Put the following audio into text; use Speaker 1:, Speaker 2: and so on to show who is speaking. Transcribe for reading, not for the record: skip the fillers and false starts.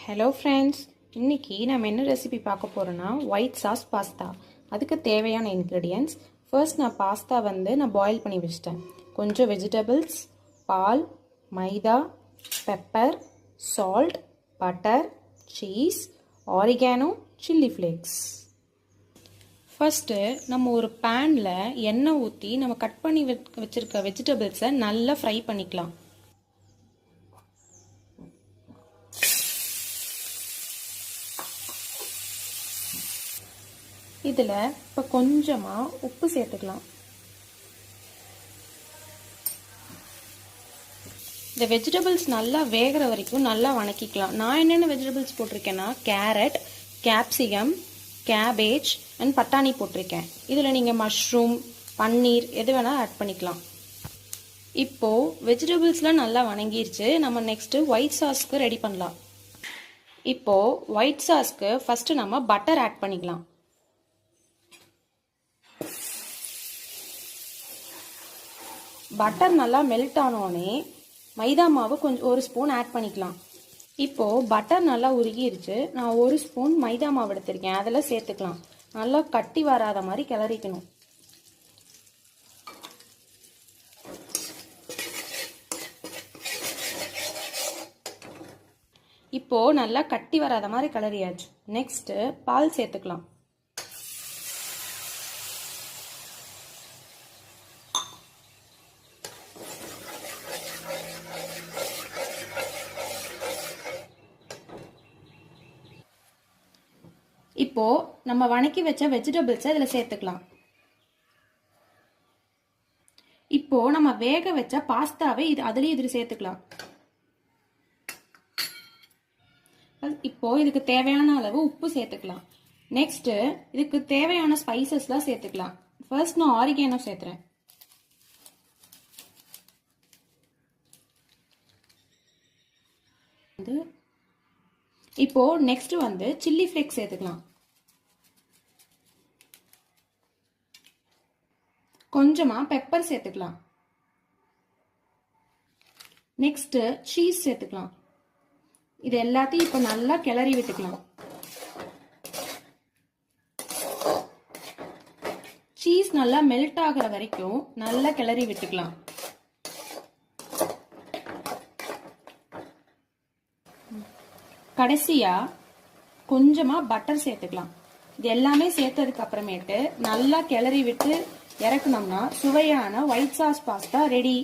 Speaker 1: Hello friends, இன்னைக்கு நம்ம என்ன ரெசிபி பார்க்க போகிறோன்னா ஒயிட் சாஸ் பாஸ்தா. அதுக்கு தேவையான இன்க்ரீடியன்ட்ஸ். ஃபர்ஸ்ட் நான் பாஸ்தா நான் பாயில் பண்ணி வச்சிட்டேன். கொஞ்சம் வெஜிடபிள்ஸ், பால், maida, pepper, salt, butter, cheese, oregano, chilli flakes. First நம்ம ஒரு பேனில் எண்ணெய் ஊற்றி நம்ம கட் பண்ணி வச்சுருக்க வெஜிடபிள்ஸை நல்லா ஃப்ரை பண்ணிக்கலாம். இதில் இப்போ கொஞ்சமாக உப்பு சேர்த்துக்கலாம். இந்த வெஜிடபிள்ஸ் நல்லா வேகிற வரைக்கும் நல்லா வணக்கிக்கலாம். நான் என்னென்ன வெஜிடபிள்ஸ் போட்டிருக்கேன்னா கேரட், கேப்சிகம், கேபேஜ் அண்ட் பட்டாணி போட்டிருக்கேன். இதில் நீங்கள் மஷ்ரூம், பன்னீர் எது வேணால் ஆட் பண்ணிக்கலாம். இப்போது வெஜிடபிள்ஸ்லாம் நல்லா வணங்கிருச்சு. நம்ம நெக்ஸ்ட்டு ஒயிட் சாஸ்க்கு ரெடி பண்ணலாம். இப்போது ஒயிட் சாஸ்க்கு ஃபஸ்ட்டு நம்ம பட்டர் ஆட் பண்ணிக்கலாம். பட்டர் நல்லா மெல்ட் ஆனோடனே மைதா மாவு கொஞ்சம் ஒரு ஸ்பூன் ஆட் பண்ணிக்கலாம். இப்போது பட்டர் நல்லா உருகிருச்சு. நான் ஒரு ஸ்பூன் மைதா மாவு எடுத்திருக்கேன், அதில் சேர்த்துக்கலாம். நல்லா கட்டி வராத மாதிரி கிளறிக்கணும். இப்போது நல்லா கட்டி வராத மாதிரி கிளறியாச்சு. நெக்ஸ்ட்டு பால் சேர்த்துக்கலாம். இப்போ நம்ம வணக்கி வச்ச வெஜிடபிள்ஸை இதில் சேர்த்துக்கலாம். இப்போ நம்ம வேக வச்ச பாஸ்தாவை அதுலேயே இதில் சேர்த்துக்கலாம். இப்போ இதுக்கு தேவையான அளவு உப்பு சேர்த்துக்கலாம். நெக்ஸ்ட் இதுக்கு தேவையான ஸ்பைசஸ்லாம் சேர்த்துக்கலாம். ஃபர்ஸ்ட் நான் ஆரிகானோ சேர்த்துறேன். இப்போ நெக்ஸ்ட் சில்லி ஃப்ளேக்ஸ் சேர்த்துக்கலாம். கொஞ்சமா பெப்பர் சேர்த்துக்கலாம். நெக்ஸ்ட் சீஸ் சேர்த்துக்கலாம். இது எல்லாத்தையும் இப்போ நல்லா கிளறி விட்டுக்கலாம். சீஸ் நல்லா மெல்ட் ஆகிற வரைக்கும் நல்லா கிளறி விட்டுக்கலாம். கடைசியா கொஞ்சமா பட்டர் சேர்த்துக்கலாம். இது எல்லாமே சேர்த்ததுக்கு அப்புறமேட்டு நல்லா கிளறி விட்டு இறக்குனோம்னா சுவையான ஒயிட் சாஸ் பாஸ்தா ரெடி.